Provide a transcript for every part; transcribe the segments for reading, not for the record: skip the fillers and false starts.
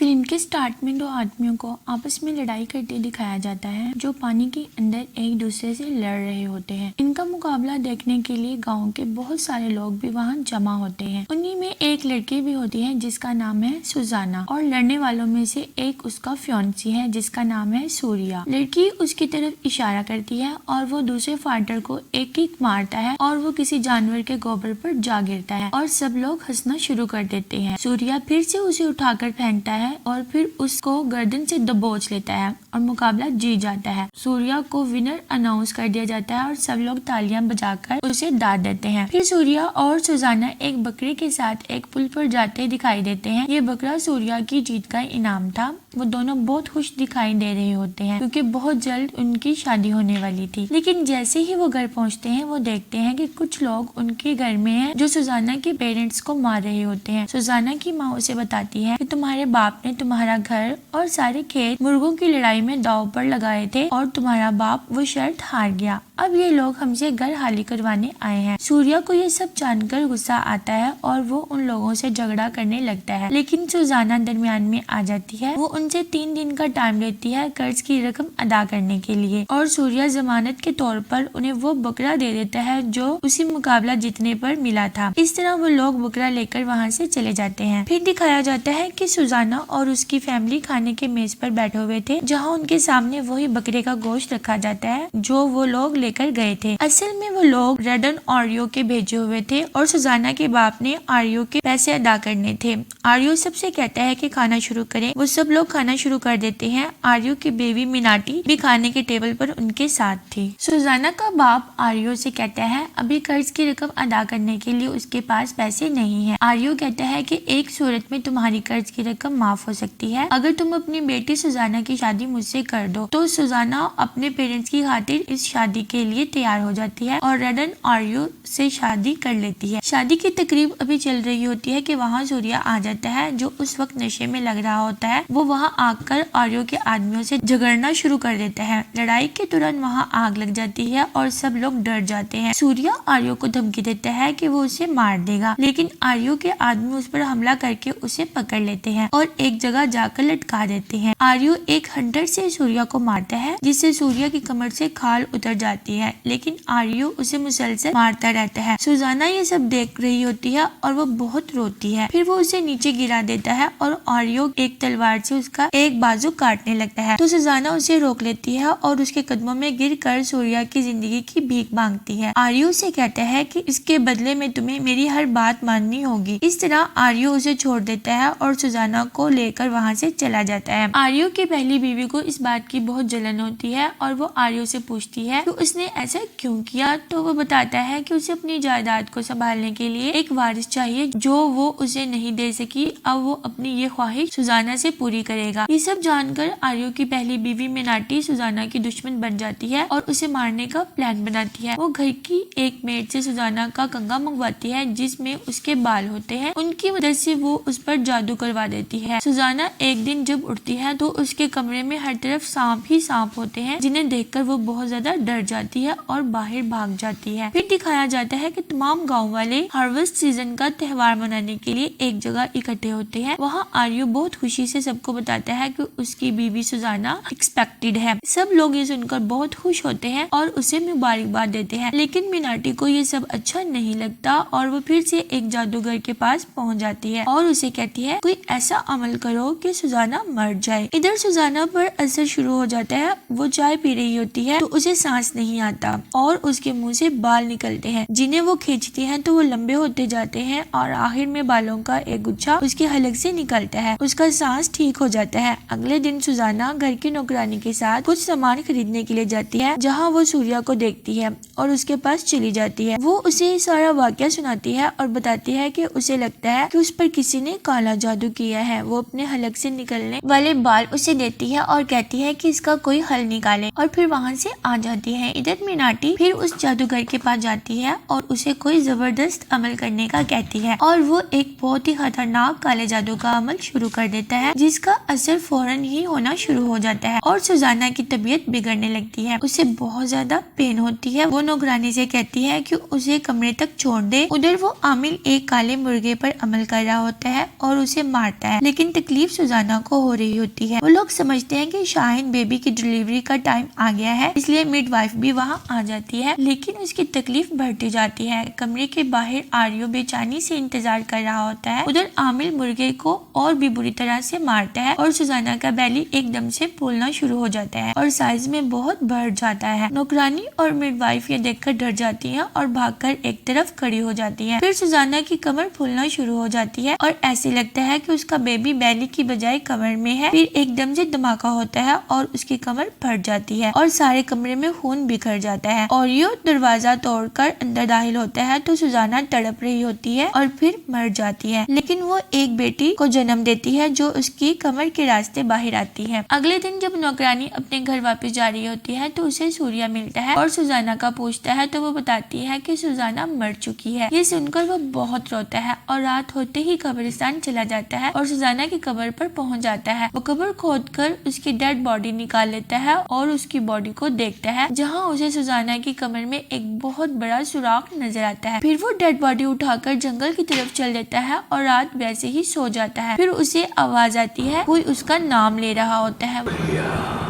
Film के start में दो आदमियों को आपस में लड़ाई करते दिखाया जाता है जो पानी के अंदर एक दूसरे से लड़ रहे होते हैं। इनका मुकाबला देखने के लिए गांव के बहुत सारे लोग भी वहां जमा होते हैं। उन्हीं में एक लड़की भी होती है जिसका नाम है सुजाना और लड़ने वालों में से एक उसका फियांसी है जिसका नाम है सूर्या। लड़की उसकी तरफ इशारा करती है और वो दूसरे फाइटर को एक किक मारता है और वो किसी जानवर के गोबर पर जा गिरता है और सब लोग हंसना शुरू कर देते हैं। सूर्या फिर से उसे उठाकर फेंकता है और फिर उसको गर्दन से दबोच लेता है और मुकाबला जीत जाता है। सूर्या को विनर अनाउंस कर दिया जाता है और सब लोग तालियां बजाकर उसे दाद देते हैं। फिर सूर्या और सुजाना एक बकरे के साथ एक पुल पर जाते दिखाई देते हैं। ये बकरा सूर्या की जीत का इनाम था। वो दोनों बहुत खुश दिखाई दे रहे होते हैं क्योंकि बहुत जल्द उनकी शादी होने वाली थी। लेकिन जैसे ही वो घर पहुंचते हैं वो देखते हैं कि कुछ लोग उनके घर में हैं जो सुजाना के पेरेंट्स को मार रहे होते हैं। सुजाना की माँ उसे बताती है कि तुम्हारे बाप ने तुम्हारा घर और सारे खेत मुर्गों की लड़ाई में दांव पर लगाए थे और तुम्हारा बाप वो शर्त हार गया। अब ये लोग हमसे घर खाली करवाने आए हैं। सूर्या को ये सब जानकर गुस्सा आता है और वो उन लोगों से झगड़ा करने लगता है, लेकिन सुजाना दरमियान में आ जाती है। वो उनसे 3 दिन का टाइम लेती है कर्ज की रकम अदा करने के लिए और सूर्या जमानत के तौर पर उन्हें वो बकरा दे देता है जो उसी मुकाबला जीतने पर मिला था। इस तरह वो लोग बकरा लेकर वहाँ से चले जाते हैं। फिर दिखाया जाता है कि सुजाना और उसकी फैमिली खाने के मेज पर बैठे हुए थे जहाँ उनके सामने वही बकरे का गोश्त रखा जाता है जो वो लोग लेकर गए थे। असल में वो लोग रेडन आर्यो के भेजे हुए थे और सुजाना के बाप ने आर्यो के पैसे अदा करने थे। आर्यो सबसे कहता है कि खाना शुरू करें। वो सब लोग खाना शुरू कर देते हैं। आर्यो की बेबी मिनाटी भी खाने के टेबल पर उनके साथ थी। सुजाना का बाप आर्यो से कहता है अभी कर्ज की रकम अदा करने के लिए उसके पास पैसे नहीं है। आर्यो कहता है कि एक सूरत में तुम्हारी कर्ज की रकम माफ हो सकती है अगर तुम अपनी बेटी सुजाना की शादी मुझसे कर दो। तो सुजाना अपने पेरेंट्स की खातिर इस शादी के लिए तैयार हो जाती है और रेडन आर्यो से शादी कर लेती है। शादी की तकरीब अभी चल रही होती है कि वहाँ सूर्या आ जाता है जो उस वक्त नशे में लग रहा होता है। वो वहाँ आकर आर्यो के आदमियों से झगड़ना शुरू कर देता है। लड़ाई के तुरंत वहाँ आग लग जाती है और सब लोग डर जाते हैं। सूर्या आर्यो को धमकी देता है कि वो उसे मार देगा, लेकिन आर्यो के आदमी उस पर हमला करके उसे पकड़ लेते हैं और एक जगह जाकर लटका देते हैं। आर्यो एक हंटर से सूर्या को मारता है जिससे सूर्या की कमर से खाल उतर जाती है, लेकिन आर्यो उसे मुसलसल मारता रहता है। सुजाना ये सब देख रही होती है और वो बहुत रोती है। फिर वो उसे नीचे गिरा देता है और आर्यो एक तलवार से उसका एक बाजू काटने लगता है। तो सुजाना उसे रोक लेती है और उसके कदमों में गिरकर सूर्या की जिंदगी की भीख मांगती है। आर्यो से कहता है कि इसके बदले में तुम्हें मेरी हर बात माननी होगी। इस तरह आर्यो उसे छोड़ देता है और सुजाना को लेकर वहाँ से चला जाता है। आर्यो की पहली बीवी को इस बात की बहुत जलन होती है और वो आर्यो से पूछती है कि उसने ऐसा क्यों किया। तो वो बताता है कि उसे अपनी जायदाद को संभालने के लिए एक वारिस चाहिए जो वो उसे नहीं दे सकी। अब वो अपनी ये ख्वाहिश सुजाना से पूरी करेगा। ये सब जानकर आर्यो की पहली बीवी मिनाटी सुजाना की दुश्मन बन जाती है और उसे मारने का प्लान बनाती है। वो घर की एक मेड से सुजाना का कंघा मंगवाती है जिसमें उसके बाल होते हैं। उनकी मदद से वो उस पर जादू करवा देती है। सुजाना एक दिन जब उठती है तो उसके कमरे में हर तरफ सांप ही सांप होते हैं जिन्हें देखकर वो बहुत ज्यादा डर जाती है और बाहर भाग जाती है। फिर दिखाया जाता है कि तमाम गाँव वाले हार्वेस्ट सीजन का त्योहार मनाने के लिए एक जगह इकट्ठे होते हैं। वहाँ आर्यो बहुत खुशी से सबको बताता है कि उसकी बीवी सुजाना एक्सपेक्टेड है। सब लोग ये सुनकर बहुत खुश होते हैं और उसे मुबारकबाद देते हैं, लेकिन मिनाटी को ये सब अच्छा नहीं लगता और वो फिर से एक जादूगर के पास पहुंच जाती है और उसे कहती है कोई ऐसा अमल करो कि सुजाना मर जाए। इधर सुजाना पर असर शुरू हो जाता है। वो चाय पी रही होती है तो उसे सांस नहीं आता और उसके मुंह से बाल निकलते हैं जिन्हें वो खींचती है तो वो लंबे होते जाते हैं और आखिर में बालों का एक गुच्छा उसके हलक से निकलता है। उसका सांस ठीक हो जाता है। अगले दिन सुजाना घर की नौकरानी के साथ कुछ सामान खरीदने के लिए जाती है जहाँ वो सूर्या को देखती है और उसके पास चली जाती है। वो उसे सारा वाकया सुनाती है और बताती है कि उसे लगता है कि उस पर किसी ने काला जादू किया है। वो अपने हलक से निकलने वाले बाल उसे देती है और कहती है कि इसका कोई हल निकाले और फिर वहाँ से आ जाती है। इधर मीनाटी फिर उस जादूगर के पास जाती है और उसे कोई जबरदस्त अमल करने का कहती है और वो एक बहुत ही खतरनाक काले जादू का अमल शुरू कर देता है जिसका असर फौरन ही होना शुरू हो जाता है और सुजाना की तबीयत बिगड़ने लगती है। उसे बहुत ज्यादा पेन होती है। वो नौकरानी से कहती है कि उसे कमरे तक छोड़ दे। उधर वो आमिल एक काले मुर्गे पर अमल कर रहा होता है और उसे मारता है, लेकिन तकलीफ सुजाना को हो रही होती है। वो लोग समझते हैं कि शाहिन बेबी की डिलीवरी का टाइम आ गया है, इसलिए मिडवाइफ भी वहाँ आ जाती है, लेकिन उसकी तकलीफ बढ़ती जाती है। कमरे के बाहर आर्यो बेचैनी से इंतजार कर रहा होता है। उधर आमिल मुर्गे को और भी बुरी तरह से मारता है और सुजाना का बेली एकदम से फूलना शुरू हो जाता है और साइज में बहुत बढ़ जाता है। नौकरानी और मिडवाइफ ये देखकर डर जाती है और भागकर एक तरफ खड़ी हो जाती है। फिर सुजाना की कमर फूलना शुरू हो जाती है और ऐसे लगता है कि उसका बेबी बेली की बजाय कमर में है। फिर एकदम से धमाका होता है और उसकी कमर फट जाती है और सारे कमरे में खून बिखर जाता है और ये दरवाजा तोड़कर अंदर दाखिल होता है तो सुजाना तड़प रही होती है और फिर मर जाती है, लेकिन वो एक बेटी को जन्म देती है जो उसकी कमर के रास्ते बाहर आती है। अगले दिन जब नौकरानी अपने घर वापस जा रही होती है तो उसे सूर्या मिलता है और सुजाना का पूछता है तो वो बताती है कि सुजाना मर चुकी है। ये सुनकर वो बहुत रोता है और रात होते ही कब्रिस्तान चला जाता है और सुजाना की कब्र पर पहुंच जाता है। वो कब्र खोदकर उसकी डेड बॉडी निकाल लेता है और उसकी बॉडी को देखता है, जहाँ उसे सुजाना की कमर में एक बहुत बड़ा सुराख नजर आता है। फिर वो डेड बॉडी उठाकर जंगल की तरफ चल देता है और रात वैसे ही सो जाता है। फिर उसे आवाज आती है, कोई उसका नाम ले रहा होता है।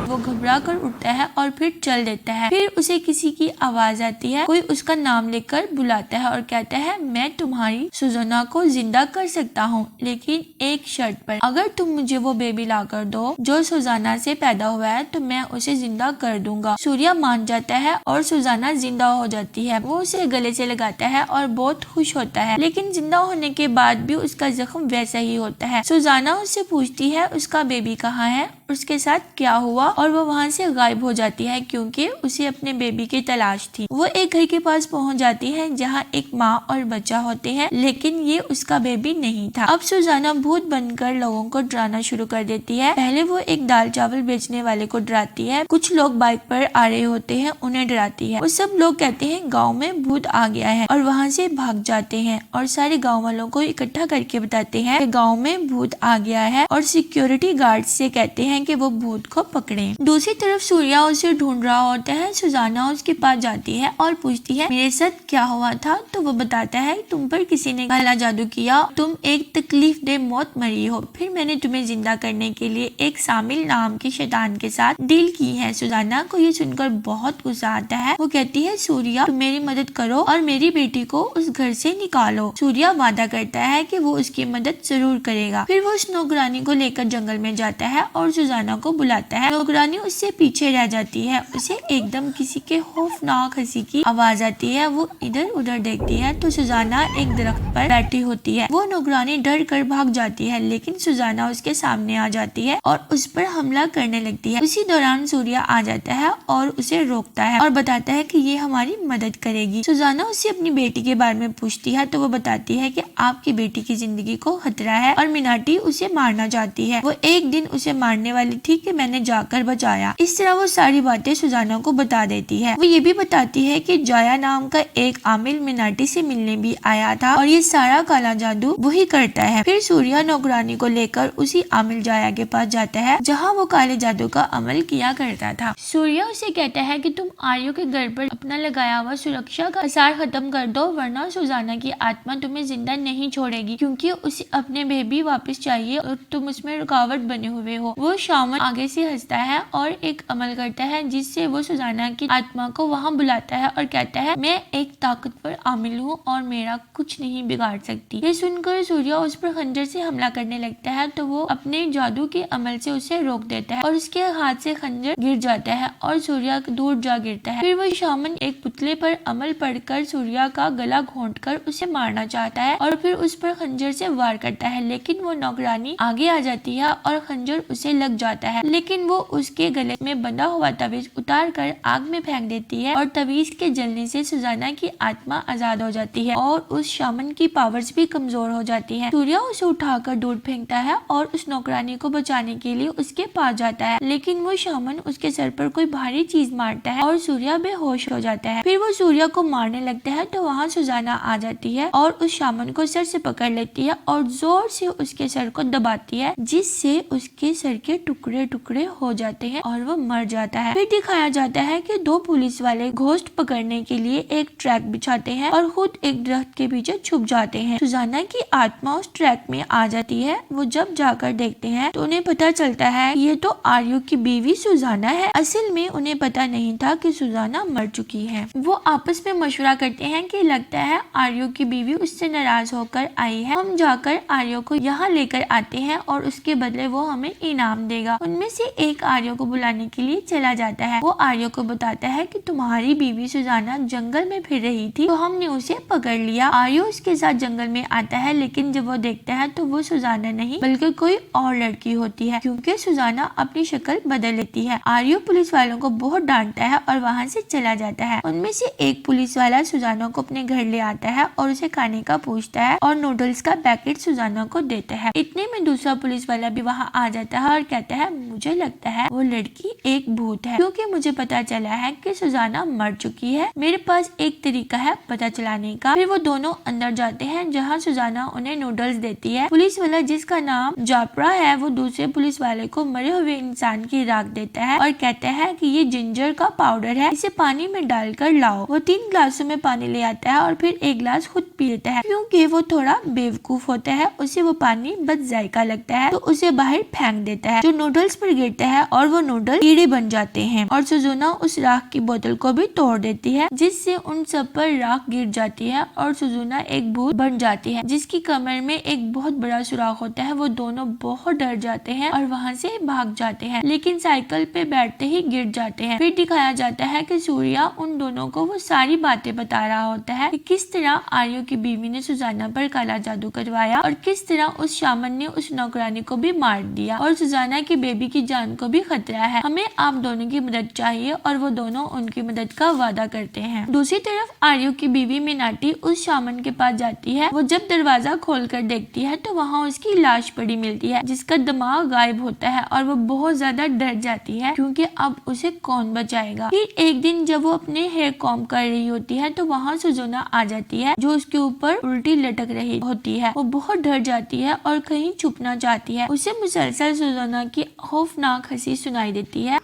वो घबरा कर उठता है और फिर चल देता है। फिर उसे किसी की आवाज आती है, कोई उसका नाम लेकर बुलाता है और कहता है, मैं तुम्हारी सुजाना को जिंदा कर सकता हूँ, लेकिन एक शर्त पर। अगर तुम मुझे वो बेबी ला कर दो जो सुजाना से पैदा हुआ है तो मैं उसे जिंदा कर दूंगा। सूर्या मान जाता है और सुजाना जिंदा हो जाती है। वो उसे गले से लगाता है और बहुत खुश होता है, लेकिन जिंदा होने के बाद भी उसका जख्म वैसा ही होता है। सुजाना उससे पूछती है उसका बेबी कहाँ है, उसके साथ क्या हुआ, और वो वहाँ से गायब हो जाती है क्योंकि उसे अपने बेबी की तलाश थी। वो एक घर के पास पहुँच जाती है जहाँ एक माँ और बच्चा होते हैं, लेकिन ये उसका बेबी नहीं था। अब सुजाना भूत बनकर लोगों को डराना शुरू कर देती है। पहले वो एक दाल चावल बेचने वाले को डराती है, कुछ लोग बाइक पर आ रहे होते हैं उन्हें डराती है। वो सब लोग कहते हैं गाँव में भूत आ गया है और वहाँ से भाग जाते हैं और सारे गाँव वालों को इकट्ठा करके बताते हैं कि गाँव में भूत आ गया है और सिक्योरिटी गार्ड से कहते हैं कि वो भूत को पकड़े। दूसरी तरफ सूर्या उसे ढूंढ रहा होता है। सुजाना उसके पास जाती है और पूछती है मेरे साथ क्या हुआ था, तो वो बताता है तुम पर किसी ने काला जादू किया, तुम एक तकलीफ दे मौत मरी हो, फिर मैंने तुम्हें जिंदा करने के लिए एक शामिल नाम के शैतान के साथ डील की है। सुजाना को ये सुनकर बहुत गुस्सा आता है। वो कहती है सूर्या तुम मेरी मदद करो और मेरी बेटी को उस घर से निकालो। सूर्या वादा करता है कि वो उसकी मदद जरूर करेगा। फिर वो उस नौकरानी को लेकर जंगल में जाता है और सुजाना को बुलाता है। नौकरानी उससे पीछे रह जाती है। उसे एकदम किसी के खौफनाक हंसी की आवाज आती है। वो इधर उधर देखती है तो सुजाना एक दरख्त पर बैठी होती है। वो नौकरानी डर कर भाग जाती है, लेकिन सुजाना उसके सामने आ जाती है और उस पर हमला करने लगती है। उसी दौरान सूर्या आ जाता है और उसे रोकता है और बताता है कि ये हमारी मदद करेगी। सुजाना उससे अपनी बेटी के बारे में पूछती है तो वो बताती है कि आपकी बेटी की जिंदगी को खतरा है और मीनाटी उसे मारना चाहती है। वो एक दिन उसे मारने वाली थी कि मैंने जाकर बचाया। इस तरह वो सारी बातें सुजाना को बता देती है। वो ये भी बताती है कि जाया नाम का एक आमिल मीनाटी से मिलने भी आया था और ये सारा काला जादू वही करता है। फिर सूर्या नौकरानी को लेकर उसी आमिल जाया के पास जाता है जहाँ वो काले जादू का अमल किया करता था। सूर्या उसे कहता है कि तुम आर्यो के घर पर अपना लगाया हुआ सुरक्षा का असर खत्म कर दो, वरना सुजाना की आत्मा तुम्हें जिंदा नहीं छोड़ेगी, क्योंकि उसे अपने बेबी वापस चाहिए और तुम उसमें रुकावट बने हुए हो। वो शामन आगे से हंसता है और एक अमल करता है जिससे वो सुजाना की आत्मा को वहाँ बुलाता है और कहता है मैं एक ताकतवर आमिल हूँ और मेरा कुछ नहीं बिगाड़ सकती। ये सुनकर सूर्या उस पर खंजर से हमला करने लगता है तो वो अपने जादू के अमल से उसे रोक देता है और उसके हाथ से खंजर गिर जाता है और सूर्या दूर जा गिरता है। फिर वो शामन एक पुतले पर अमल पढ़कर सूर्या का गला घोंटकर उसे मारना चाहता है और फिर उस पर खंजर से वार करता है, लेकिन वो नौकरानी आगे आ जाती है और खंजर उसे लग जाता है, लेकिन वो उसके गले में बंधा हुआ तवीज उतार कर आग में फेंक देती है और तवीज के जलने से सुजाना की आत्मा आजाद हो जाती है और उस शामन की पावर्स भी कमजोर हो जाती है। सूर्या उसे उठाकर दूर फेंकता है और उस नौकरानी को बचाने के लिए उसके पास जाता है, लेकिन वो शामन उसके सर पर कोई भारी चीज मारता है और सूर्या बेहोश हो जाता है। फिर वो सूर्या को मारने लगता है तो वहाँ सुजाना आ जाती है और उस शामन को सर से पकड़ लेती है और जोर से उसके सर को दबाती है, जिससे उसके सर के टुकड़े टुकड़े हो जाते हैं और वो मर जाता है। फिर दिखाया जाता है कि दो पुलिस वाले घोस्ट पकड़ने के लिए एक ट्रैक बिछाते हैं और खुद एक दरख्त के पीछे छुप जाते हैं। सुजाना की आत्मा उस ट्रैक में आ जाती है। वो जब जाकर देखते हैं तो उन्हें पता चलता है ये तो आर्यो की बीवी सुजाना है। असल में उन्हें पता नहीं था कि सुजाना मर चुकी है। वो आपस में मशवरा करते हैं कि लगता है आर्यो की बीवी उससे नाराज होकर आई है, हम जाकर आर्यो को यहाँ लेकर आते हैं और उसके बदले वो हमें इनाम देगा। उनमें से एक आर्यो को बुलाने के लिए चला जाता है। वो आर्यो को बताता है कि तुम्हारी बीवी सुजाना जंगल में फिर रही थी तो हमने उसे पकड़ लिया। आर्यो उसके साथ जंगल में आता है, लेकिन जब वो देखता है तो वो सुजाना नहीं बल्कि कोई और लड़की होती है, क्योंकि सुजाना अपनी शक्ल बदल लेती है। आर्यो पुलिस वालों को बहुत डांटता है और वहाँ से चला जाता है। उनमें से एक पुलिस वाला सुजाना को अपने घर ले आता है और उसे खाने का पूछता है और नूडल्स का पैकेट सुजाना को देता है। इतने में दूसरा पुलिस वाला भी वहाँ आ जाता है और कहता है मुझे लगता है वो लड़की एक भूत है, क्योंकि मुझे पता चला है कि सुजाना मर चुकी है। मेरे पास एक तरीका है पता चलाने का। फिर वो दोनों अंदर जाते हैं जहाँ सुजाना उन्हें नूडल्स देती है। पुलिस वाला जिसका नाम जापरा है वो दूसरे पुलिस वाले को मरे हुए इंसान की राख देता है और कहता है कि ये जिंजर का पाउडर है, इसे पानी में डालकर लाओ। वो 3 ग्लासों में पानी ले आता है और फिर एक ग्लास खुद पी लेता है। क्योंकि वो थोड़ा बेवकूफ होता है, उसे वो पानी बद जायका लगता है तो उसे बाहर फेंक देता है, जो नूडल्स पर गिरता है और वो नूडल कीड़े बन जाते हैं। और सुजुना उस राख की बोतल को भी तोड़ देती है, जिससे उन सब पर राख गिर जाती है और सुजुना एक भूत बन जाती है, जिसकी कमर में एक बहुत बड़ा सुराख होता है। वो दोनों बहुत डर जाते हैं और वहाँ से भाग जाते हैं, लेकिन साइकिल पे बैठते ही गिर जाते हैं। फिर दिखाया जाता है कि सूर्या उन दोनों को वो सारी बातें बता रहा होता है कि किस तरह आर्यो की बीवी ने सुजाना पर काला जादू करवाया और किस तरह उस शामन ने उस नौकरानी को भी मार दिया और सुजाना की बेबी की जान को भी खतरा है, हमें आप दोनों की मदद चाहिए। और वो दोनों उनकी मदद का वादा करते हैं। दूसरी तरफ आर्यो की बीवी मीनाटी उस शामन के पास जाती है। वो जब दरवाजा खोलकर देखती है तो वहाँ उसकी लाश पड़ी मिलती है, जिसका दिमाग गायब होता है और वो बहुत ज्यादा डर जाती है, क्योंकि अब उसे कौन बचाएगा। फिर एक दिन जब वो अपने हेयर कॉम्ब कर रही होती है तो वहाँ सुजुना आ जाती है, जो उसके ऊपर उल्टी लटक रही होती है। वो बहुत डर जाती है और कहीं छुपना चाहती है। उसे मुसलसल सुजुना की खौफनाक हंसी सुनाई देती है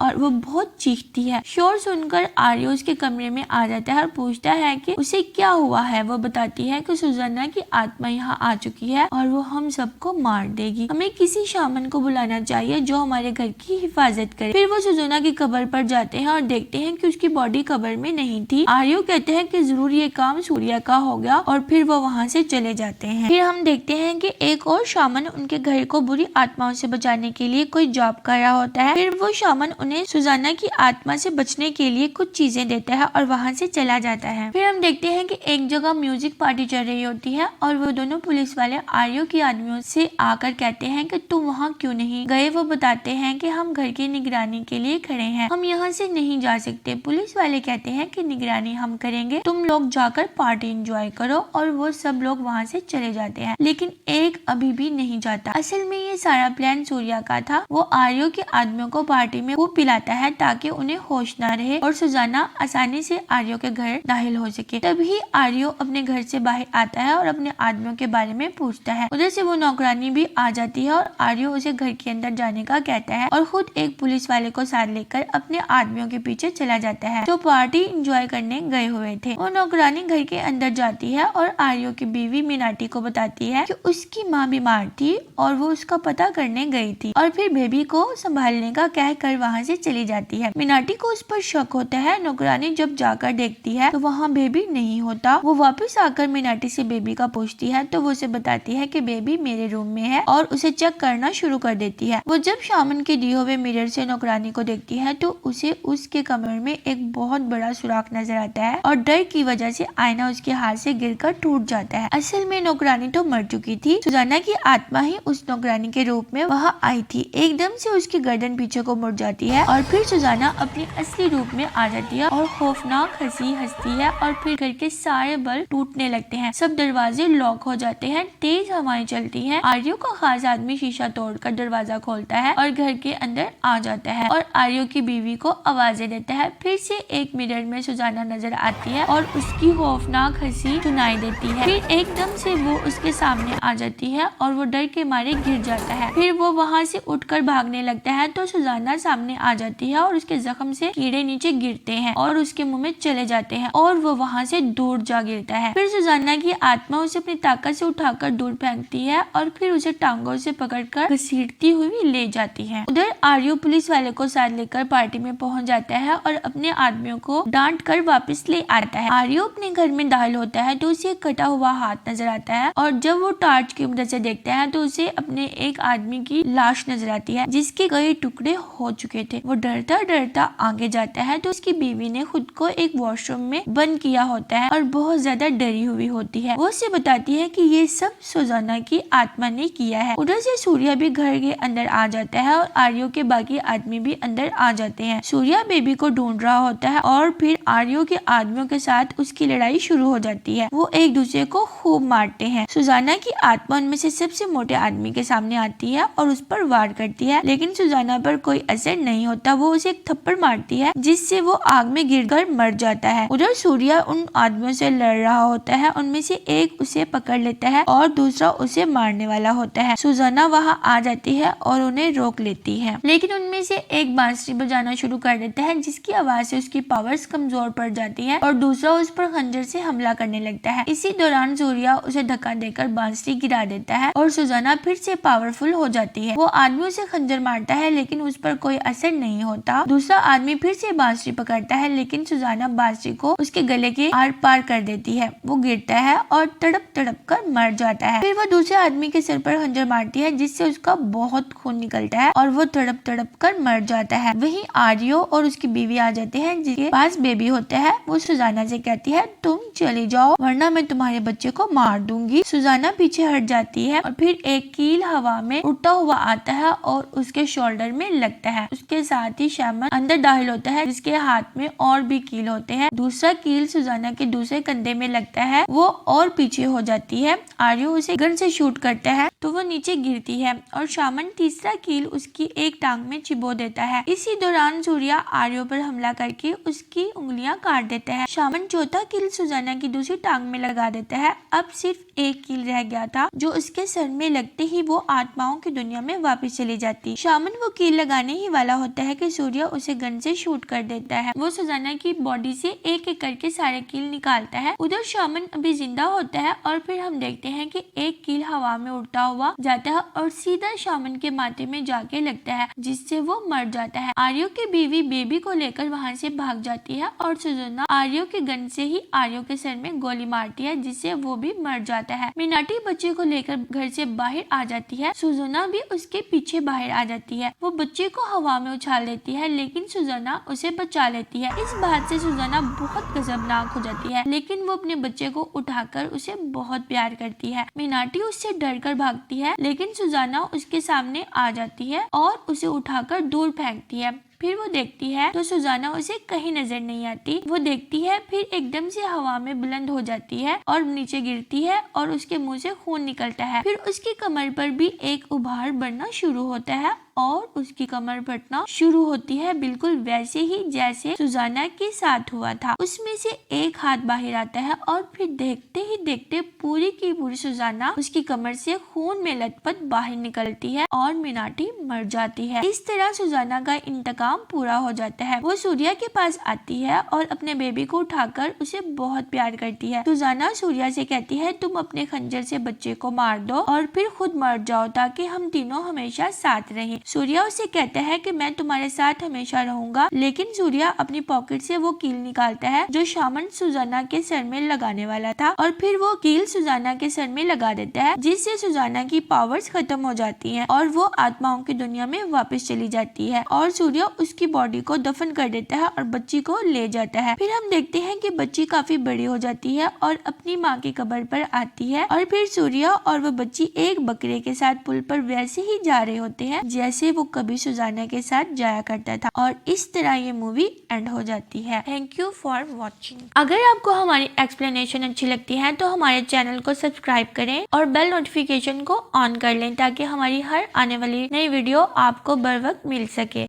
और वो बहुत चीखती है। शोर सुनकर आर्यो उसके कमरे में आ जाता है और पूछता है कि उसे क्या हुआ है। वो बताती है कि सुजाना की आत्मा यहाँ आ चुकी है और वो हम सबको मार देगी, हमें किसी शामन को बुलाना चाहिए जो हमारे घर की हिफाजत करे। फिर वो सुजाना की कब्र पर जाते हैं और देखते हैं कि उसकी बॉडी कब्र में नहीं थी। आर्यो कहते हैं कि जरूर ये काम सूर्या का हो गया और फिर वो वहाँ से चले जाते हैं। फिर हम देखते हैं कि एक और शामन उनके घर को बुरी आत्माओं से बचाने के लिए कोई जॉब कर रहा होता है। फिर वो शामन उन्हें सुजाना की आत्मा से बचने के लिए कुछ चीजें देता है और वहाँ से चला जाता है। फिर हम देखते हैं कि एक जगह म्यूजिक पार्टी चल रही होती है और वो दोनों पुलिस वाले आर्यो की आदमियों से आकर कहते हैं कि तुम वहाँ क्यों नहीं गए। वो बताते हैं कि हम घर की निगरानी के लिए खड़े हैं, हम यहाँ से नहीं जा सकते। पुलिस वाले कहते हैं कि निगरानी हम करेंगे, तुम लोग जाकर पार्टी एंजॉय करो। और वो सब लोग वहाँ से चले जाते हैं, लेकिन एक अभी भी नहीं जाता। असल में ये सारा प्लान सूर्या का था। वो आर्यो के आदमियों को पार्टी में खूब पिलाता है ताकि उन्हें होश ना रहे और सुजाना आसानी से आर्यो के घर दाखिल हो सके। तभी आर्यो अपने घर से बाहर आता है और अपने आदमियों के बारे में पूछता है। उधर से वो नौकरानी भी आ जाती है और आर्यो उसे घर के अंदर जाने का कहता है और खुद एक पुलिस वाले को साथ लेकर अपने आदमियों के पीछे चला जाता है जो पार्टी एंजॉय करने गए हुए थे। वो नौकरानी घर के अंदर जाती है और आर्यो की बीवी मीनाटी को बताती है कि उसकी माँ बीमार थी और वो उसका पता करने गई थी और फिर बेबी को संभालने का कहकर वहाँ से चली जाती है। मीनाटी को उस पर शक होता है। नौकरानी जब जाकर देखती है तो वहाँ बेबी नहीं होता। वो वापस आकर मीनाटी से बेबी का पूछती है तो वो उसे बताती है कि बेबी मेरे रूम में है और उसे चेक करना शुरू कर देती है। वो जब शामन के दिए हुए मिरर से नौकरानी को देखती है तो उसे उसके कमर में एक बहुत बड़ा सुराख नजर आता है और डर की वजह से आईना उसके हाथ से गिरकर टूट जाता है। असल में नौकरानी तो मर चुकी थी। सुजाना की आत्मा ही उस नौकरानी के रूप में वहाँ आई थी। एकदम से उसकी गर्दन पीछे को मुड़ जाती है और फिर सुजाना अपने असली रूप में आ जाती है और खौफनाक हंसी हंसती है और फिर घर के सारे बल्ब टूटने लगते हैं, सब दरवाजे लॉक हो जाते हैं, तेज हवाएं चलती हैं। आर्यो का खास आदमी शीशा तोड़कर दरवाजा खोलता है और घर के अंदर आ जाता है और आर्यो की बीवी को आवाजें देता है। फिर से एक मिरर में सुजाना नजर आती है और उसकी खौफनाक हंसी सुनाई देती है। फिर एकदम से वो उसके सामने आ जाती है और वो डर के मारे गिर जाता है। फिर वो वहाँ से उठकर भागने लगता है तो सुजाना सामने आ जाती है और उसके जख्म से कीड़े नीचे गिरते हैं और उसके मुंह में चले जाते हैं और वो वहाँ से दूर जा गिरता है। फिर सुजाना की आत्मा उसे अपनी ताकत से उठाकर दूर फेंकती है और फिर उसे टांगों से पकड़कर घसीटती हुई ले जाती है। उधर आर्यो पुलिस वाले को साथ लेकर पार्टी में पहुंच जाता है और अपने आदमियों को डांट कर वापस ले आता है। आर्यो अपने घर में दाखिल होता है तो उसे कटा हुआ हाथ नजर आता है और जब वो टॉर्च की मदद से देखता है तो उसे अपने एक आदमी की लाश नजर आती है जिसके कई टुकड़े हो चुके थे। वो डरता डरता आगे जाता है तो उसकी बीवी ने खुद को एक वॉशरूम में बंद किया होता है और बहुत ज्यादा डरी हुई होती है। वो उसे बताती है कि ये सब सुजाना की आत्मा ने किया है। उधर से सूर्या भी घर के अंदर आ जाता है और आर्यो के बाकी आदमी भी अंदर आ जाते हैं। सूर्या बेबी को ढूंढ रहा होता है और फिर आर्यो के आदमियों के साथ उसकी लड़ाई शुरू हो जाती है। वो एक दूसरे को खूब मारते हैं। सुजाना की आत्मा उनमें से सबसे मोटे आदमी के सामने आती है और उस पर वार करती है लेकिन सुजाना पर कोई असर नहीं होता। वो उसे एक थप्पड़ मारती है जिससे वो आग में गिरकर मर जाता है। उधर सूर्या उन आदमियों से लड़ रहा होता है, उनमें से एक उसे पकड़ लेता है और दूसरा उसे मारने वाला होता है। सुजाना वहाँ आ जाती है और उन्हें रोक लेती है लेकिन उनमें से एक बांसुरी बजाना शुरू कर देता है जिसकी आवाज से उसकी पावर्स कमजोर पड़ जाती है और दूसरा उस पर खंजर से हमला करने लगता है। इसी दौरान सूर्या उसे धक्का देकर बांसुरी गिरा देता है और सुजाना फिर से पावरफुल हो जाती है। वो आदमी उसे खंजर मारता है लेकिन उस पर कोई असर नहीं होता। दूसरा आदमी फिर से बांसुरी पकड़ता है लेकिन सुजाना बांसुरी को उसके गले के आर पार कर देती है। वो गिरता है और तड़प तड़प कर मर जाता है। फिर वो दूसरे आदमी के सिर पर खंजर मारती है जिससे उसका बहुत खून निकलता है और वो तड़प तड़प कर मर जाता है। वहीं आर्यो और उसकी बीवी आ जाते हैं जिसके पास बेबी होता है। वो सुजाना से कहती है तुम चली जाओ वरना मैं तुम्हारे बच्चे को मार दूंगी। सुजाना पीछे हट जाती है और फिर एक कील हवा में उड़ता हुआ आता है और उसके शोल्डर में लगता है। उसके साथ ही शैमन अंदर दाखिल होता है जिसके हाथ में और भी कील होते हैं। दूसरा कील सुजाना के दूसरे कंधे में लगता है। वो और पीछे हो जाती है। आर्यो उसे गन से शूट करता है तो वो नीचे गिरती है और शामन तीसरा कील उसकी एक टांग में चिबो देता है। इसी दौरान सूर्या आर्यो पर हमला करके उसकी उंगलियां काट देता है। शामन चौथा कील सुजाना की दूसरी टांग में लगा देता है। अब सिर्फ एक कील रह गया था जो उसके सर में लगते ही वो आत्माओं की दुनिया में वापस चली जाती। शामन वो कील लगाने ही वाला होता है कि सूर्या उसे गन से शूट कर देता है। वो सुजाना की बॉडी से एक एक करके सारे कील निकालता है। उधर शामन अभी जिंदा होता है और फिर हम देखते हैं कि एक कील हवा में उड़ता हुआ जाता है और सीधा शामन के माथे में जाके लगता है जिससे वो मर जाता है। आर्यो की बीवी बेबी को लेकर वहाँ से भाग जाती है और सुजाना आर्यो के गन से ही आर्यो के सर में गोली मारती है जिससे वो भी मर जाता है। मीनाटी बच्चे को लेकर घर से बाहर आ जाती है। सुजाना भी उसके पीछे बाहर आ जाती है। वो बच्चे को हवा में उछाल देती है लेकिन सुजाना उसे बचा लेती है। इस बात से सुजाना बहुत गजबनाक हो जाती है लेकिन वो अपने बच्चे को उठाकर उसे बहुत प्यार करती है। मीनाटी उससे डर कर भागती है लेकिन सुजाना उसके सामने आ जाती है और उसे उठाकर दूर फेंकती है। फिर वो देखती है तो सुजाना उसे कहीं नजर नहीं आती। वो देखती है फिर एकदम से हवा में बुलंद हो जाती है और नीचे गिरती है और उसके मुंह से खून निकलता है। फिर उसकी कमर पर भी एक उभार बढ़ना शुरू होता है और उसकी कमर फटना शुरू होती है बिल्कुल वैसे ही जैसे सुजाना के साथ हुआ था। उसमें से एक हाथ बाहर आता है और फिर देखते ही देखते पूरी की पूरी सुजाना उसकी कमर से खून में लथपथ बाहर निकलती है और मीनाटी मर जाती है। इस तरह सुजाना का इंतकाम पूरा हो जाता है। वो सूर्या के पास आती है और अपने बेबी को उठाकर उसे बहुत प्यार करती है। सुजाना सूर्या से कहती है तुम अपने खंजर से बच्चे को मार दो और फिर खुद मर जाओ ताकि हम तीनों हमेशा साथ रहें। सूर्या उसे कहता है कि मैं तुम्हारे साथ हमेशा रहूंगा लेकिन सूर्या अपनी पॉकेट से वो कील निकालता है जो शामन सुजाना के सर में लगाने वाला था और फिर वो कील सुजाना के सर में लगा देता है जिससे सुजाना की पावर्स खत्म हो जाती हैं और वो आत्माओं की दुनिया में वापस चली जाती है और सूर्या उसकी बॉडी को दफन कर देता है और बच्ची को ले जाता है। फिर हम देखते हैं कि बच्ची काफी बड़ी हो जाती है और अपनी माँ की कब्र पर आती है और फिर सूर्या और वो बच्ची एक बकरे के साथ पुल पर वैसे ही जा रहे होते हैं जैसे से वो कभी सुजाना के साथ जाया करता था और इस तरह ये मूवी एंड हो जाती है। Thank you for watching. अगर आपको हमारी एक्सप्लेनेशन अच्छी लगती है तो हमारे चैनल को सब्सक्राइब करें और बेल नोटिफिकेशन को ऑन कर लें ताकि हमारी हर आने वाली नई वीडियो आपको बर वक्त मिल सके।